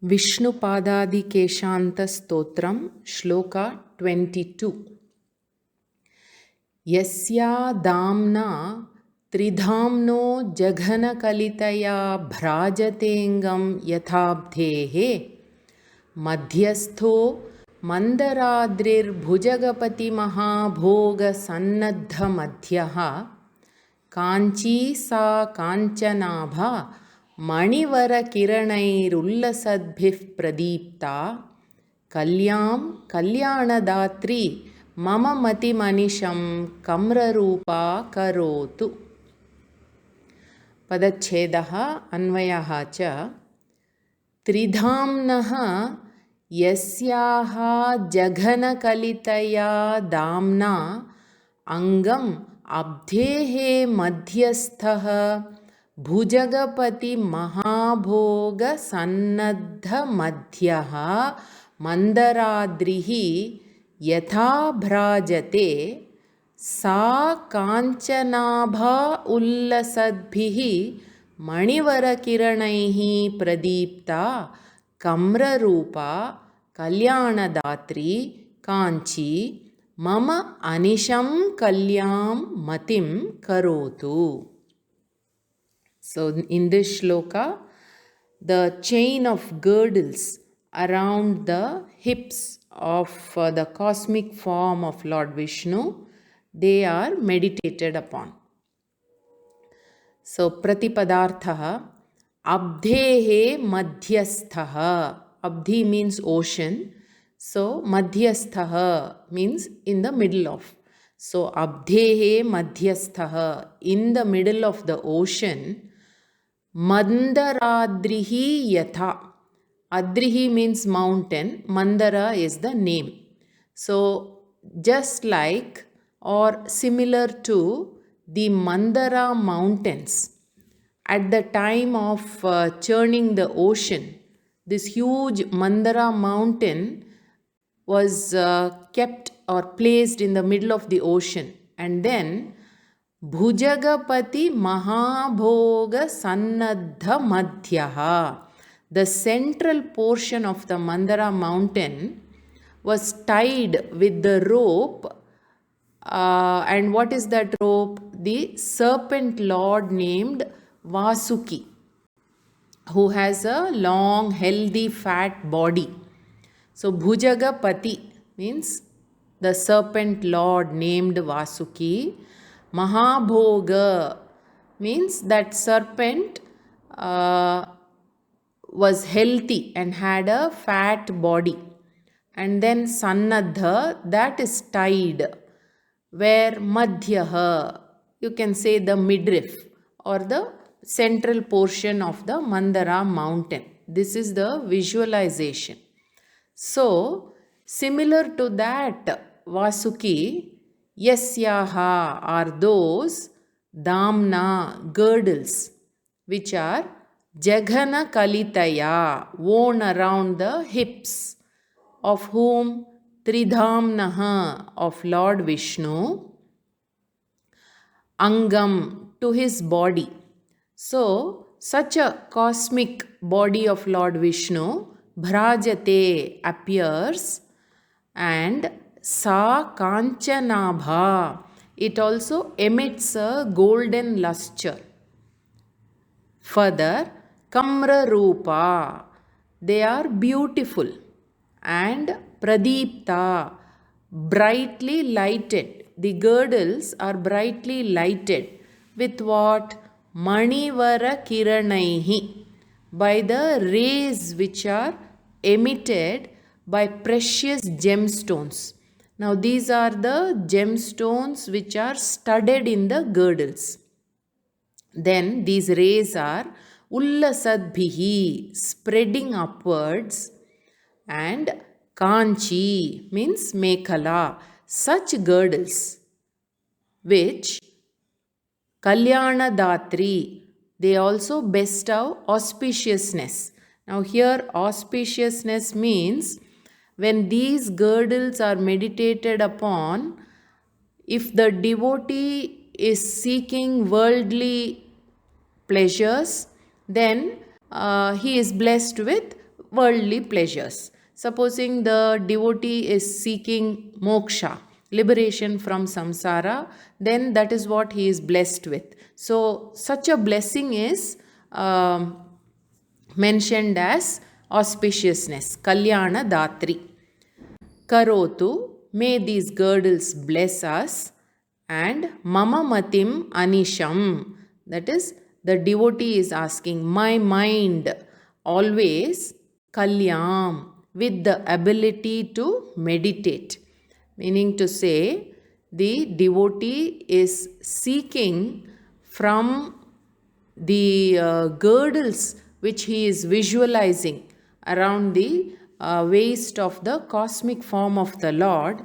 Vishnu-Paadaadi-Keshanta-Stotram, shloka 22. Yasya damna tridhamno जघनकलितया भ्राजतेऽङ्गं यथाब्धेः मध्यस्थो मन्दराद्रिर्भुजगपतिमहाभोगसन्नद्धमध्यः Kanchi सा काञ्चनाभा मणिवरकिरणैरुल्लसद्भिः प्रदीप्ता कल्यां कल्याणदात्री मम मतिमनिशं कम्ररूपा करोतु. पदच्छेदः अन्वयः च त्रिधाम्नः यस्याः जघनकलितया दाम्ना अङ्गम् अब्धेः मध्यस्थः भुजगपतिमहाभोगसन्नद्धमध्यः मन्दराद्रिः यथा भ्राजते सा काञ्चनाभा उल्लसद्भिः मणिवरकिरणैः प्रदीप्ता कम्ररूपा कल्याणदात्री काञ्ची मम अनिशं कल्यां मतिं करोतु. So in this shloka, the chain of girdles around the hips of the cosmic form of Lord Vishnu, they are meditated upon. So pratipadarthaha abdhehe madhyasthaha. Abdhi means ocean. So madhyasthaha means in the middle of. So abdhehe madhyasthaha, in the middle of the ocean. Mandaradrihi yatha. Adrihi means mountain. Mandara is the name. So just like or similar to the Mandara mountains, at the time of churning the ocean, this huge Mandara mountain was kept or placed in the middle of the ocean, and then Bhujagapati Mahabhoga Sannadha Madhyaha, the central portion of the Mandara mountain, was tied with the rope. And what is that rope? The serpent lord named Vasuki, who has a long, healthy, fat body. So Bhujagapati means the serpent lord named Vasuki. Mahabhoga means that serpent was healthy and had a fat body. And then Sannadha, that is tied, where Madhyaha, you can say the midriff or the central portion of the Mandara mountain. This is the visualization. So, similar to that Vasuki, Yasyaha are those Damna girdles which are Jaghana Kalitaya, worn around the hips, of whom Tridhamnaha, of Lord Vishnu, Angam, to his body. So, such a cosmic body of Lord Vishnu, Bhrajate, appears, and Sa Kanchanabha, it also emits a golden lustre. Further, Kamra Rupa, they are beautiful, and Pradipta, brightly lighted. The girdles are brightly lighted with what? Manivara Kiranaihi, by the rays which are emitted by precious gemstones. Now these are the gemstones which are studded in the girdles. Then these rays are Ullasadbhihi, spreading upwards, and Kanchi means Mekhala, such girdles which Kalyanadatri, they also bestow auspiciousness. Now here auspiciousness means when these girdles are meditated upon, if the devotee is seeking worldly pleasures, then he is blessed with worldly pleasures. Supposing the devotee is seeking moksha, liberation from samsara, then that is what he is blessed with. So, such a blessing is mentioned as auspiciousness, Kalyana Datri. Karotu, may these girdles bless us, and Mama Matim Anisham, that is, the devotee is asking, my mind always Kalyam, with the ability to meditate. Meaning to say, the devotee is seeking from the girdles which he is visualizing around the waist of the cosmic form of the Lord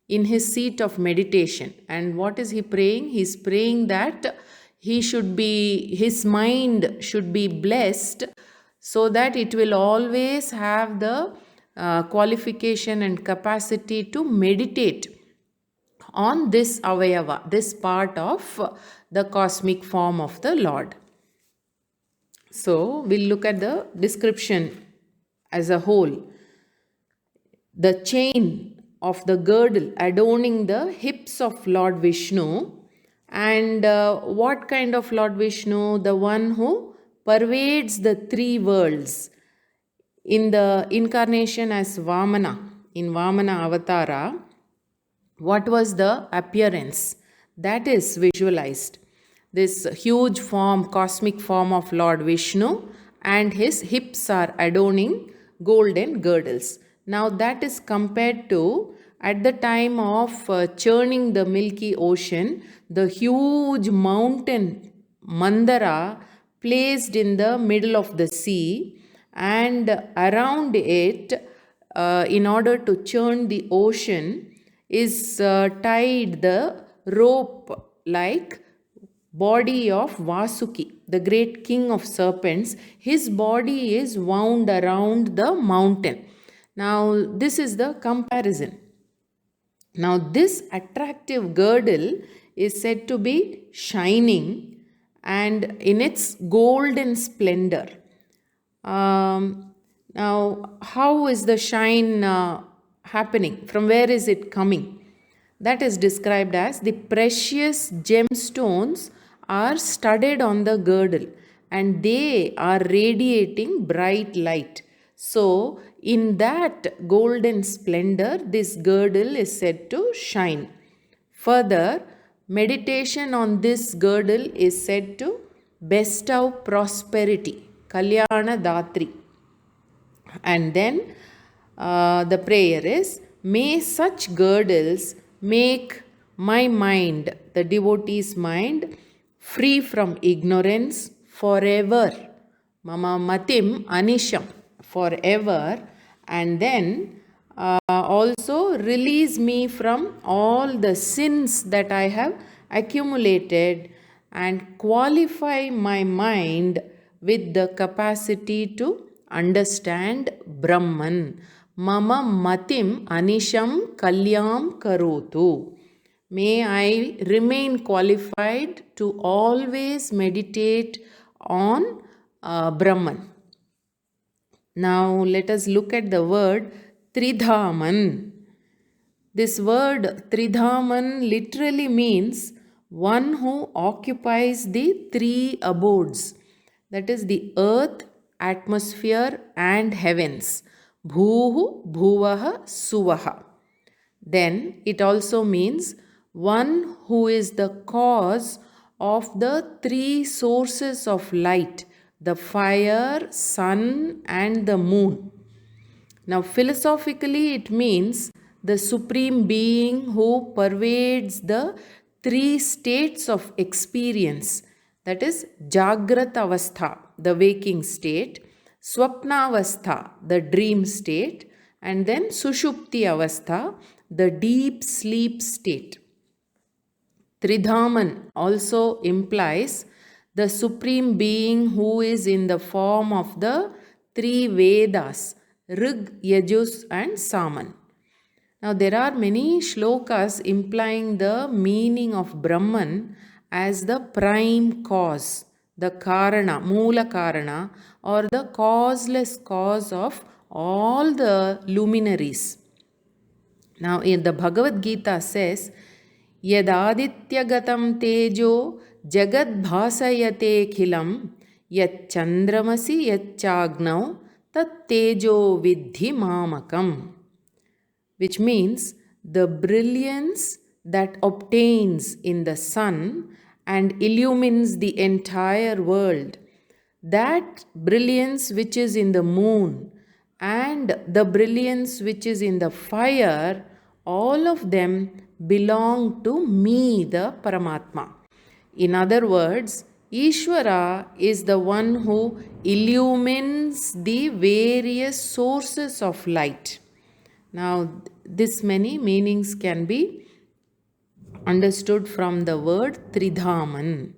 in his seat of meditation. And what is he praying? He is praying that his mind should be blessed so that it will always have the qualification and capacity to meditate on this avayava, this part of the cosmic form of the Lord. So, we'll look at the description as a whole. The chain of the girdle adorning the hips of Lord Vishnu. And what kind of Lord Vishnu? The one who pervades the three worlds. In the incarnation as Vamana, in Vamana Avatara, what was the appearance? That is visualized. This huge form, cosmic form of Lord Vishnu, and his hips are adorning golden girdles. Now that is compared to at the time of churning the Milky Ocean, the huge mountain Mandara placed in the middle of the sea, and around it, in order to churn the ocean, is tied the rope like body of Vasuki, the great king of serpents. His body is wound around the mountain. Now, this is the comparison. Now, this attractive girdle is said to be shining and in its golden splendor. Now, how is the shine happening? From where is it coming? That is described as the precious gemstones are studded on the girdle and they are radiating bright light. So, in that golden splendor, this girdle is said to shine. Further, meditation on this girdle is said to bestow prosperity, Kalyana Datri. And then the prayer is, may such girdles make my mind, the devotee's mind, free from ignorance forever. Mama Matim Anisham, forever. And then also release me from all the sins that I have accumulated and qualify my mind with the capacity to understand Brahman. Mama Matim Anisham Kalyam Karotu. May I remain qualified to always meditate on Brahman. Now let us look at the word Tridhaman. This word Tridhaman literally means one who occupies the three abodes, that is the earth, atmosphere and heavens. Bhuhu, Bhuvaha, Suvaha. Then it also means one who is the cause of the three sources of light, the fire, sun and the moon. Now philosophically it means the supreme being who pervades the three states of experience, that is Jagrata Avastha, the waking state, Swapna Avastha, the dream state, and then Sushupti Avastha, the deep sleep state. Tridhaman also implies the supreme being who is in the form of the three Vedas, Rig, Yajus and Saman. Now there are many shlokas implying the meaning of Brahman as the prime cause, the Karana, Moola Karana, or the causeless cause of all the luminaries. Now, in the Bhagavad Gita says, Yadadityagatam tejo jagad bhasayate khilam yat chandramasi yat chagnau tat tejo vidhi mamakam. Which means the brilliance that obtains in the sun and illumines the entire world, that brilliance which is in the moon and the brilliance which is in the fire, all of them belong to me, the Paramatma. In other words, Ishvara is the one who illumines the various sources of light. Now, this many meanings can be understood from the word Tridhaman.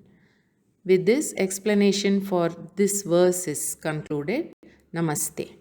With this, explanation for this verse is concluded. Namaste.